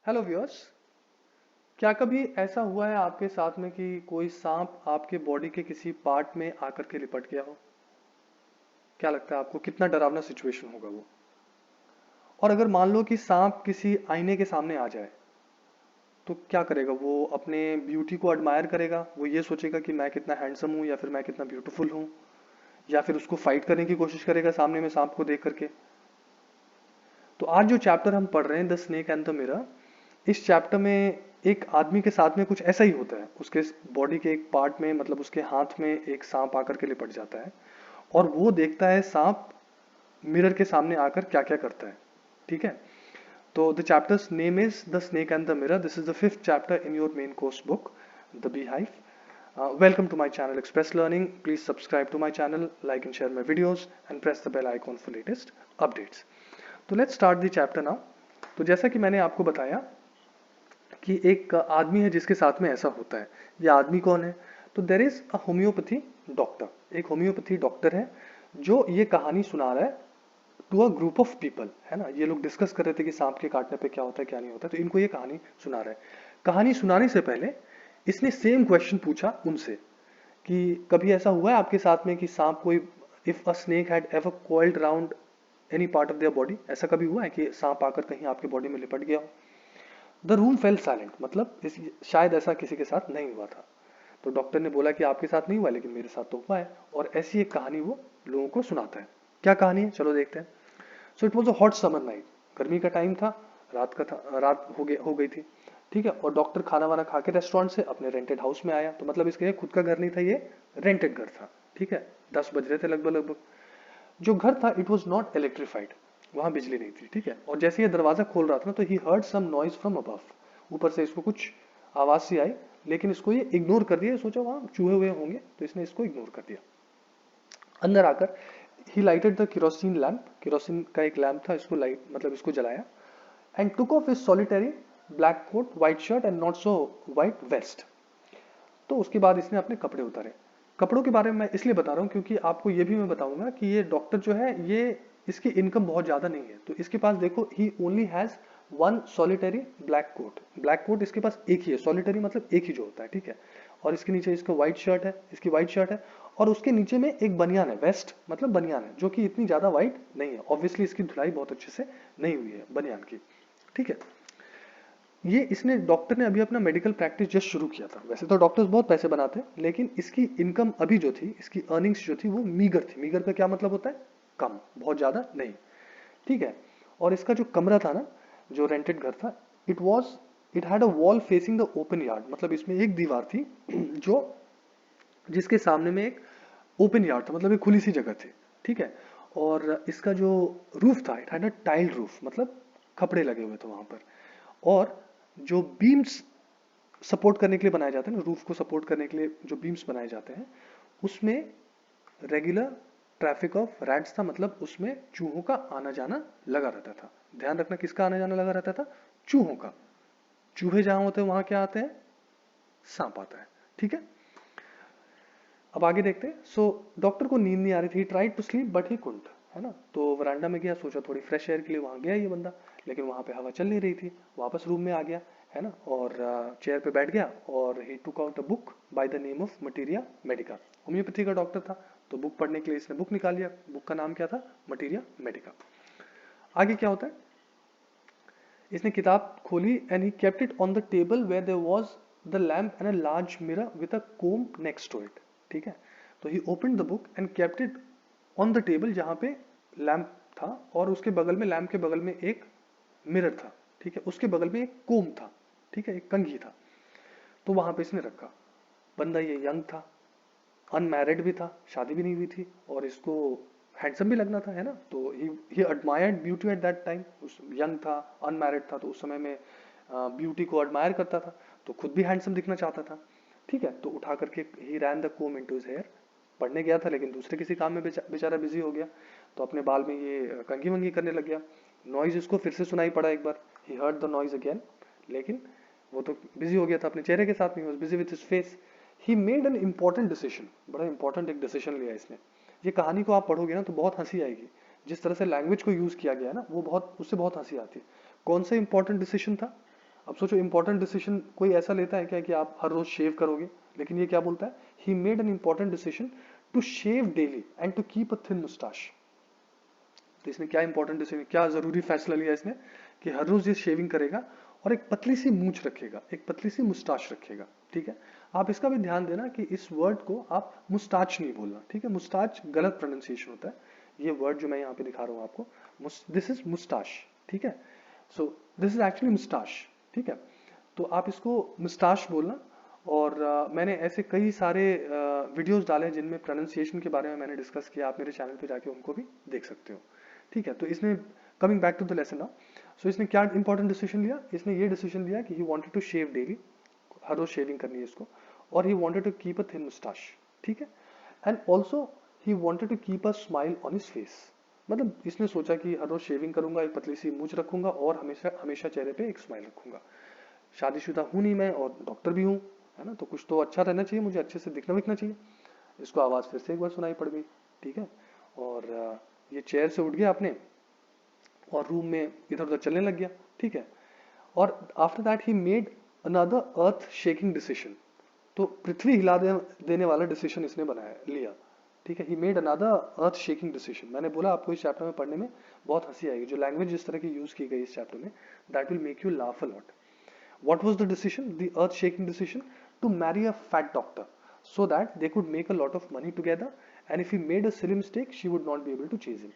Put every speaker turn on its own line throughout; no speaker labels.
Hello viewers. क्या कभी ऐसा हुआ है आपके साथ में कि कोई सांप आपके बॉडी के किसी पार्ट में आकर के लिपट गया हो? क्या लगता है आपको कितना डरावना सिचुएशन होगा वो? और अगर मान लो कि सांप किसी आईने के सामने आ जाए तो क्या करेगा वो? अपने ब्यूटी को एडमायर करेगा, वो ये सोचेगा कि मैं कितना हैंडसम हूँ या फिर मैं कितना ब्यूटीफुल हूँ, या फिर उसको फाइट करने की कोशिश करेगा सामने में सांप को देख करके। तो आज जो चैप्टर हम पढ़ रहे हैं, the snake and the mirror, इस चैप्टर में एक आदमी के साथ में कुछ ऐसा ही होता है। उसके बॉडी के एक पार्ट में, मतलब उसके हाथ में एक सांप आकर के लिपट जाता है और वो देखता है सांप मिरर के सामने आकर क्या क्या करता है। ठीक है, तो the chapters name is the snake and the mirror. This is the fifth chapter in your main course book, the bee hive. Welcome to my channel Express Learning. Please subscribe to my channel, like and share my videos, and press the bell icon for latest updates. तो let's start the chapter now. तो जैसा कि मैंने आपको बताया कि एक आदमी है जिसके साथ में ऐसा होता है। ये आदमी कौन है? तो there is a homeopathy doctor, एक होम्योपैथी डॉक्टर है जो ये कहानी सुना रहा है to a group of people, है ना। ये लोग डिस्कस कर रहे थे कि सांप के काटने पे क्या होता है क्या नहीं होता है, तो इनको ये कहानी सुना रहा है। कहानी सुनाने से पहले इसने सेम क्वेश्चन पूछा उनसे कि कभी ऐसा हुआ है आपके साथ में कि सांप कोई, if a snake had ever coiled round any part of their body, ऐसा कभी हुआ है कि सांप आकर कहीं आपके बॉडी में लिपट गया हो? द रूम फेल साइलेंट, मतलब शायद ऐसा किसी के साथ नहीं हुआ था। तो डॉक्टर ने बोला कि आपके साथ नहीं हुआ लेकिन मेरे साथ तो हुआ है, और ऐसी एक कहानी वो लोगों को सुनाता है। क्या कहानी है, चलो देखते हैं। So it was a hot summer night, गर्मी का टाइम था, रात का था, रात हो गई थी। ठीक है, और डॉक्टर खाना वाना खा के रेस्टोरेंट से अपने रेंटेड हाउस में आया। तो मतलब इसके खुद का घर नहीं था, ये रेंटेड घर था। ठीक है, 10 बज रहे थे लगभग लगभग। जो घर था इट वॉज नॉट इलेक्ट्रीफाइड, वहां बिजली नहीं थी। ठीक है, और जैसे ये दरवाजा खोल रहा था ना तो he heard some noise from above, ऊपर से इसको कुछ आवाज सी आई, लेकिन इसको ये इग्नोर कर दिया। सोचा वहां चूहे हुए होंगे तो इसने इसको इग्नोर कर दिया। अंदर आकर he lighted the kerosene lamp, kerosene का एक लैम्प था, इसको लाइट मतलब इसको जलाया। And took off his solitary black coat, white shirt and not so white vest. तो उसके बाद इसने अपने कपड़े उतारे। कपड़ों के बारे में मैं इसलिए बता रहा हूँ क्योंकि आपको ये भी मैं बताऊंगा कि ये डॉक्टर जो है, ये इसकी इनकम बहुत ज्यादा नहीं है। तो इसके पास देखो, he only has one solitary black coat. Black coat इसके पास एक ही है, सॉलिटरी मतलब एक ही जो होता है। ठीक है, और इसके नीचे इसका व्हाइट शर्ट है, इसकी व्हाइट शर्ट है, और उसके नीचे में एक बनियान है, वेस्ट मतलब बनियान है, जो कि इतनी ज्यादा व्हाइट नहीं है। ऑब्वियसली इसकी धुलाई बहुत अच्छे से नहीं हुई है बनियान की। ठीक है, ये इसने डॉक्टर ने अभी अपना मेडिकल प्रैक्टिस जस्ट शुरू किया था। वैसे तो डॉक्टर्स बहुत पैसे बनाते हैं, लेकिन इसकी इनकम अभी जो थी, इसकी अर्निंग्स जो थी वो मीगर थी। मीगर का क्या मतलब होता है? कम, बहुत ज्यादा नहीं। ठीक है, और इसका जो कमरा था ना, जो रेंटेड घर था, it had a wall facing the open yard, मतलब इसमें एक दीवार थी जो, जिसके सामने में एक ओपन यार्ड था, मतलब एक खुली सी जगह थी। ठीक है, और इसका जो रूफ था, it had a tiled roof, मतलब खपड़े लगे हुए थे वहां पर। और जो बीम्स सपोर्ट करने के लिए बनाए जाते हैं ना, रूफ को सपोर्ट करने के लिए जो बीम्स बनाए जाते हैं, उसमें रेगुलर ट्रैफिक ऑफ रैट्स था, मतलब उसमें चूहों का आना जाना लगा रहता था। ध्यान रखना, किसका आना जाना लगा रहता था? चूहों का। चूहे जहां होते हैं वहां क्या आते हैं? सांप आता है। ठीक है, अब आगे देखते हैं। सो डॉक्टर को नींद नहीं आ रही थी, try to sleep but he couldn't, है ना। तो वरांडा में गया, सोचा थोड़ी फ्रेश एयर के लिए वहां गया ये बंदा, लेकिन वहां पे हवा चल नहीं रही थी। वापस रूम में आ गया, है ना, और चेयर पे बैठ गया, और he took out a book by the name of Materia Medica. Homoeopathy का डॉक्टर था, तो बुक पढ़ने के लिए इसने बुक निकाल लिया। बुक का नाम क्या था? Materia Medica. आगे क्या होता है, इसने किताब खोली and he kept it on the table where there was the lamp and a large mirror with a comb next to it. ठीक है, तो he opened the book and kept it on the table, जहां पे lamp था, और उसके बगल में, लैम्प के बगल में एक मिरर था। ठीक है, उसके बगल में एक कोम था। ठीक है, एक कंघी था, तो वहां पे इसने रखा। बंदा ये यंग था, अनमैरिड भी था, शादी भी नहीं हुई थी, और इसको हैंडसम भी लगना था, है ना। तो he admired beauty at that time. उस यंग था, अनमैरिड था, तो उस समय में ब्यूटी को एडमायर करता था, तो खुद भी हैंडसम दिखना चाहता था। ठीक है, तो उठा करके he ran the comb into his hair. पढ़ने गया था लेकिन दूसरे किसी काम में बेचारा बिजी हो गया, तो अपने बाल में ये कंघी वंगी करने लग गया। नॉइज इसको फिर से सुनाई पड़ा एक बार, he heard the noise again, लेकिन वो तो बिजी हो गया था अपने चेहरे के साथ में, busy with his face. He made an important decision, बड़ा इंपॉर्टेंट एक डिसीजन लिया इसने। ये कहानी को आप पढ़ोगे ना तो बहुत हंसी आएगी, जिस तरह से लैंग्वेज को यूज किया गया है ना, वो बहुत, उससे बहुत हंसी आती है। कौन सा इंपॉर्टेंट डिसीजन था? अब सोचो इंपॉर्टेंट डिसीजन कोई ऐसा लेता है क्या कि आप हर रोज शेव करोगे, लेकिन ये क्या बोलता है, he made an important decision to shave daily and to keep a thin moustache. तो इसने क्या इंपॉर्टेंट डिसीजन, क्या जरूरी फैसला लिया इसने कि हर रोज ये शेविंग करेगा और एक पतली सी मूंछ रखेगा, एक पतली सी मुस्टाच रखेगा। ठीक है, आप इसका भी ध्यान देना कि इस वर्ड को आप मुस्टाच नहीं बोलना। ठीक है, मुस्टाच गलत प्रोनाउंसिएशन होता है। ये वर्ड जो मैं यहाँ पे दिखा रहा हूँ आपको, दिस इज मुस्टाश। ठीक है, सो दिस इज एक्चुअली मुस्टाश। ठीक है, तो आप इसको मुस्टाश बोलना। और मैंने ऐसे कई सारे वीडियोस डाले जिनमें प्रोनाउंसिएशन के बारे में मैंने डिस्कस किया, आप मेरे चैनल पे जाके उनको भी देख सकते हो। ठीक है, तो इसने coming back to the lesson now, so इसने क्या इंपॉर्टेंट डिसीजन लिया, इसने ये डिसीजन लिया कि he wanted to shave daily, हर रोज शेविंग करनी है इसको, और he wanted to keep a thin moustache. ठीक है, and also he wanted to keep a smile on his face. मतलब इसने सोचा कि हर रोज शेविंग करूंगा, एक पतली सी मूंछ रखूंगा और हमेशा हमेशा चेहरे पे एक स्माइल रखूंगा। शादीशुदा हूं नहीं मैं और डॉक्टर भी हूं, है ना, तो कुछ तो अच्छा रहना चाहिए, मुझे अच्छे से दिखना विखना चाहिए। इसको आवाज फिर से एक बार सुनाई पड़ गई। ठीक है, और ये चेयर से उठ गया अपने और रूम में इधर उधर चलने लग गया। ठीक है, और after that he made another earth shaking decision. तो पृथ्वी हिला देने वाला डिसीजन इसने बनाया लिया। ठीक है, he made another earth shaking decision. मैंने बोला आपको इस चैप्टर में पढ़ने में बहुत हंसी आएगी, जो लैंग्वेज जिस तरह की यूज की गई इस चैप्टर में, that will make you laugh a lot. What was the decision? The earth-shaking decision to marry a fat doctor so that they could make a lot of money together, and if he made a silly mistake, she would not be able to chase him.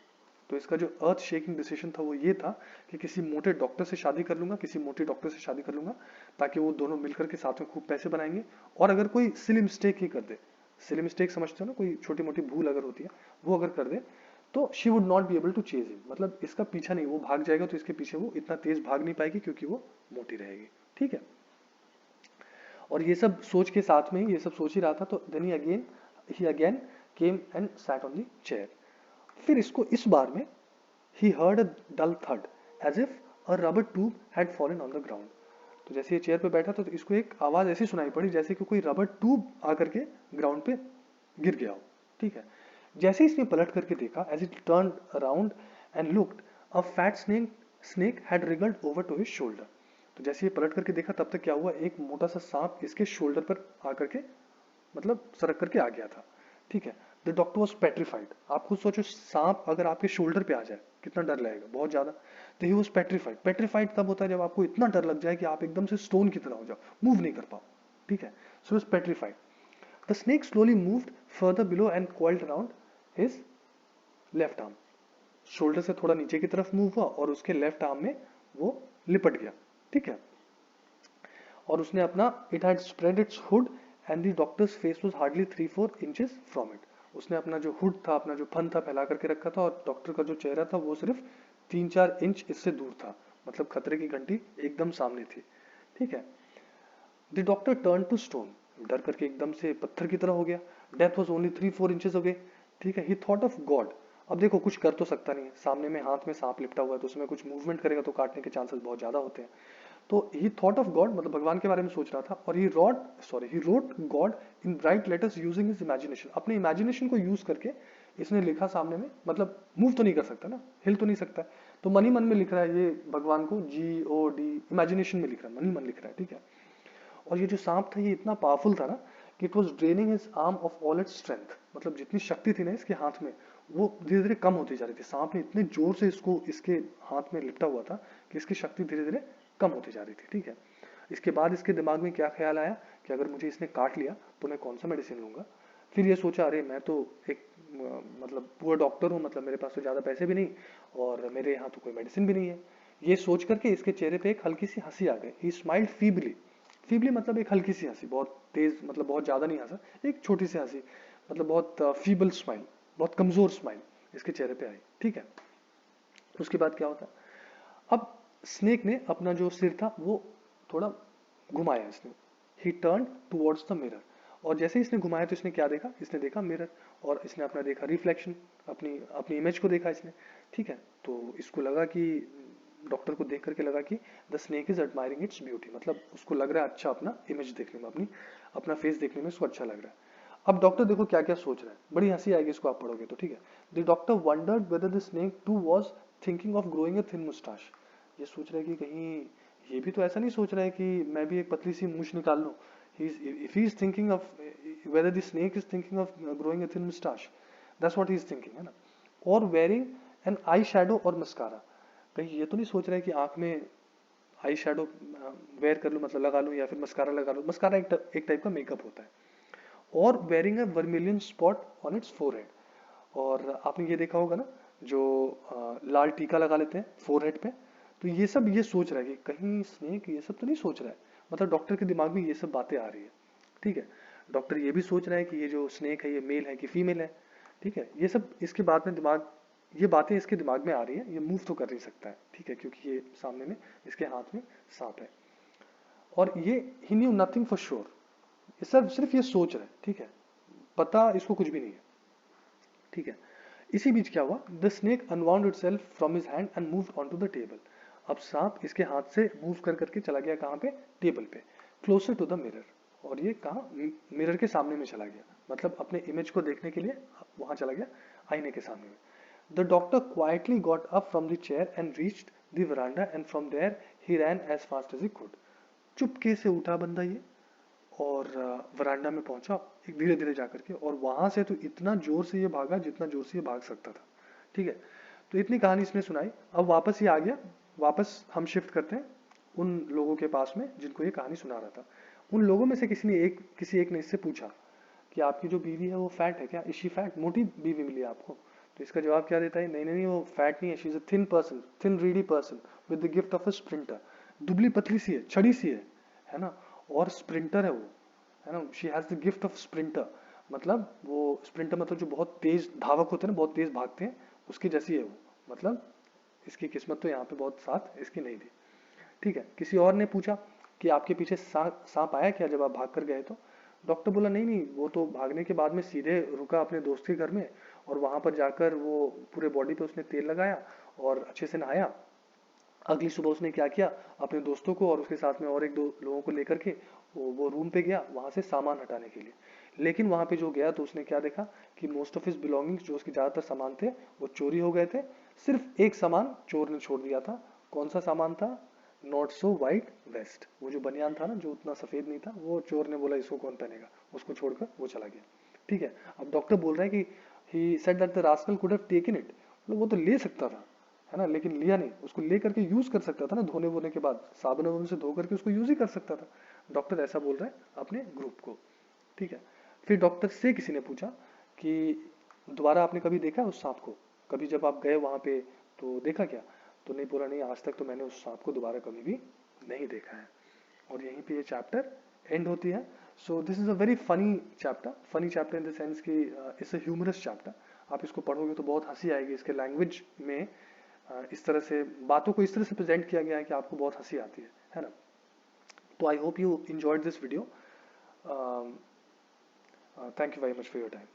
तो इसका जो अर्थ shaking decision था वो ये था कि किसी मोटे डॉक्टर से शादी कर लूंगा, किसी मोटी डॉक्टर से शादी कर लूंगा, ताकि वो दोनों मिलकर के साथ में खूब पैसे बनाएंगे। और अगर कोई सिली मिस्टेक ही कर दे, सिली मिस्टेक समझते हो ना, कोई छोटी मोटी भूल अगर होती है वो अगर कर दे, तो she would not be able to chase him, मतलब इसका पीछा नहीं, वो भाग जाएगा तो इसके पीछे वो इतना तेज भाग नहीं पाएगी क्योंकि वो मोटी रहेगी। ठीक है, और ये सब सोच के साथ में ही, ये सब सोच ही रहा था, तो then he again came and sat on the chair. फिर इसको इस बार में he heard a dull thud as if a rubber tube had fallen on the ground. तो जैसे ये चेयर पे बैठा था तो इसको एक आवाज ऐसी सुनाई पड़ी जैसे कि कोई रबर ट्यूब आकर के ग्राउंड पे गिर गया हो। ठीक है, जैसे इसने पलट करके देखा, as it turn around and looked, a fat snake had wriggled over to his shoulder. तो जैसे ये पलट करके देखा तब तक क्या हुआ, एक मोटा सा सांप इसके शोल्डर पर आकर के, मतलब सरक करके आ गया था। ठीक है, द डॉक्टर वॉज पेट्रीफाइड। आप खुद सोचो, सांप अगर आपके शोल्डर पे आ जाए कितना डर लगेगा, बहुत ज्यादा। तो ही वॉज पेट्रीफाइड। पेट्रीफाइड तब होता है जब आपको इतना डर लग जाए कि आप एकदम से स्टोन की तरह हो जाओ, मूव नहीं कर पाओ। ठीक है, so was petrified. The snake slowly moved further below and coiled around his left arm. Shoulder से थोड़ा नीचे की तरफ मूव हुआ और उसके लेफ्ट आर्म में वो लिपट गया। ठीक है, और उसने अपना, it had spread it's hood and the doctors face was hardly 3-4 inches from it. उसने अपना जो हुड था, अपना जो फन था, फैला करके रखा था, और डॉक्टर का जो चेहरा था वो सिर्फ 3-4 इंच इससे दूर था, मतलब खतरे की घंटी एकदम सामने थी। ठीक है, the doctor turn to stone. डर करके एकदम से पत्थर की तरह हो गया। Death was only 3-4 inches away. ठीक है, ही थॉट ऑफ गॉड। अब देखो कुछ कर तो सकता नहीं है, सामने में हाथ में सांप लिपटा हुआ है, तो उसमें कुछ मूवमेंट करेगा तो काटने के चांसेस बहुत ज्यादा होते हैं। तो ही थॉट ऑफ गॉड, मतलब भगवान के बारे में सोच रहा था, और he wrote God in bright letters using his imagination. अपने इमेजिनेशन को यूज करके इसने लिखा सामने में, मतलब मूव तो नहीं कर सकता ना, हिल तो नहीं सकता, तो मन ही मन में लिख रहा है ये भगवान को, GOD, इमेजिनेशन में लिख रहा है, मन ही मन लिख रहा है। ठीक है, और ये जो सांप था ये इतना पावरफुल था ना कि it was draining his arm of all its strength. मतलब जितनी शक्ति थी ना इसके हाथ में, वो धीरे धीरे कम होती जा रही थी। सांप ने इतने जोर से इसको इसके हाथ में लिपटा हुआ था कि इसकी शक्ति धीरे धीरे कम होती जा रही थी। ठीक है, इसके बाद इसके दिमाग में क्या ख्याल आया कि अगर मुझे इसने काट लिया तो मैं कौन सा मेडिसिन लूंगा। फिर ये सोचा, अरे मैं तो एक मतलब पुअर डॉक्टर हूँ, मतलब मेरे पास तो ज्यादा पैसे भी नहीं और मेरे यहाँ तो कोई मेडिसिन भी नहीं है। ये सोच करके इसके चेहरे पे एक हल्की सी हंसी आ गई। ही स्माइल्ड फीबली। फीबली मतलब एक हल्की सी हंसी, बहुत तेज, मतलब बहुत ज्यादा नहीं हंसा, एक छोटी सी हंसी, मतलब बहुत फीबल स्माइल, बहुत कमजोर स्माइल इसके चेहरे पे आई। ठीक है, उसके बाद क्या होता, अब स्नेक ने अपना जो सिर था वो थोड़ा घुमाया इसने। ही टर्न टुवर्ड्स द मिरर। और जैसे इसने घुमाया तो इसने क्या देखा, इसने देखा मिरर, और इसने अपना देखा रिफ्लेक्शन, अपनी अपनी इमेज को देखा इसने। ठीक है, तो इसको लगा कि, डॉक्टर को देख करके लगा कि the snake is admiring its beauty, मतलब उसको लग रहा है अच्छा, अपना इमेज देखने में, अपना फेस देखने में उसको अच्छा लग रहा है। अब डॉक्टर देखो क्या क्या सोच रहा है, बड़ी हंसी आएगी इसको आप पढ़ोगे तो। ठीक है, the doctor wondered whether the snake too was thinking of growing a thin moustache. ये सोच रहा है कि कहीं ये भी तो ऐसा नहीं सोच रहा है कि मैं भी एक पतली सी मूछ निकाल लूं. If he is thinking of whether the snake is thinking of growing a thin mustache, that's what he is thinking, है ना. और wearing an eye shadow और mascara, कहीं ये तो नहीं सोच रहा है कि आंख में आई शेडो वेयर कर लूं, मतलब लगा लूं, या फिर मस्कारा लगा लूं. मस्कारा एक टाइप का मेकअप होता है. और wearing a vermilion spot on it's forehead. और आपने ये देखा होगा ना, जो लाल टीका लगा लेते हैं फोरहेड पे. तो ये सब ये सोच रहा है कि कहीं स्नेक ये सब तो नहीं सोच रहा है. मतलब डॉक्टर के दिमाग में ये सब बातें आ रही है. ठीक है. डॉक्टर ये भी सोच रहा है कि ये जो स्नेक है ये मेल है कि फीमेल है. ठीक है. ये सब इसके बाद में दिमाग, ये बातें इसके दिमाग में आ रही है. ये मूव तो कर नहीं सकता है. ठीक है, क्योंकि ये सामने में इसके हाथ में सांप है. और ये ही न्यू नथिंग फॉर श्योर. ये सब सिर्फ ये सोच रहा है. ठीक है, पता इसको कुछ भी नहीं है. ठीक है. इसी बीच क्या हुआ, the snake unwound itself from his hand and moved on to the table. अब सांप इसके हाथ से मूव कर करके चला गया कहाँ पे, टेबल पे, क्लोजर टू द मिरर. और ये कहाँ, मिरर के सामने में चला गया. मतलब अपने इमेज को देखने के लिए वहां चला गया, आईने के सामने में. The doctor quietly got up from the chair and reached the veranda and from there he ran as fast as he could. चुपके से उठा बंदा ये, और वरांडा में पहुंचा एक धीरे धीरे जाकर के, और वहां से तो इतना जोर से ये भागा जितना जोर से ये भाग सकता था. ठीक है. तो इतनी कहानी इसने सुनाई. अब वापस ये आ गया. वापस हम शिफ्ट करते हैं उन लोगों के पास में जिनको ये कहानी सुना रहा था. उन लोगों में से किसी एक ने इससे पूछा कि आपकी जो बीवी है वो फैट है क्या, इशी फैट, मोटी बीवी मिली आपको. तो इसका जवाब क्या देता है, नहीं नहीं नहीं, वो फैट नहीं है, she is a thin person, thin reedy person with the gift of a sprinter. दुबली पतली सी है, छड़ी सी है ना, और स्प्रिंटर है वो, है ना. She has the gift of sprinter. मतलब वो स्प्रिंटर मतलब जो बहुत तेज धावक होते हैं ना, बहुत तेज भागते हैं, उसकी जैसी है वो. मतलब इसकी किस्मत तो यहाँ पे बहुत साथ इसकी नहीं थी. ठीक है. किसी और ने पूछा कि आपके पीछे सांप आया क्या जब आप भाग कर गए तो. डॉक्टर बोला नहीं नहीं, वो तो भागने के बाद में सीधे रुका अपने दोस्त के घर में, और वहां पर जाकर वो पूरे बॉडी पे उसने तेल लगाया और अच्छे से नहाया. अगली सुबह उसने क्या किया, अपने दोस्तों को और उसके साथ में और एक दो लोगों को लेकर के वो रूम पे गया वहां से सामान हटाने के लिए. लेकिन वहां पे जो गया तो उसने क्या देखा कि मोस्ट ऑफ हिज बिलोंगिंग्स, जो उसके ज्यादातर सामान थे, वो चोरी हो गए थे. सिर्फ एक सामान चोर ने छोड़ दिया था. कौन सा सामान था, नॉट सो वाइट वेस्ट. वो जो बनियान था ना, जो उतना सफेद नहीं था, वो चोर ने बोला इसको कौन पहनेगा, उसको छोड़कर वो चला गया. ठीक है. अब डॉक्टर बोल रहा है कि he said that the rascal could have taken it. वो तो ले सकता था, है ना, लेकिन लिया नहीं. उसको ले करके यूज कर सकता था ना, धोने वोने के बाद साबुन वाबुन से धो करके उसको यूज ही कर सकता था. डॉक्टर ऐसा बोल रहा है अपने ग्रुप को. ठीक है. फिर डॉक्टर से किसी ने पूछा कि दोबारा आपने कभी देखा उस सांप को, कभी जब आप गए वहां पे तो देखा क्या. तो नहीं, बोला नहीं, आज तक तो मैंने उस सांप को दोबारा कभी भी नहीं देखा है. और यहीं पे ये चैप्टर एंड होती है. So this is a very funny chapter in the sense कि इट्स अ ह्यूमरस चैप्टर. आप इसको पढ़ोगे तो बहुत हंसी आएगी. इसके लैंग्वेज में इस तरह से बातों को इस तरह से प्रेजेंट किया गया है कि आपको बहुत हंसी आती है ना. तो I hope you enjoyed this video. Thank you very much for your time.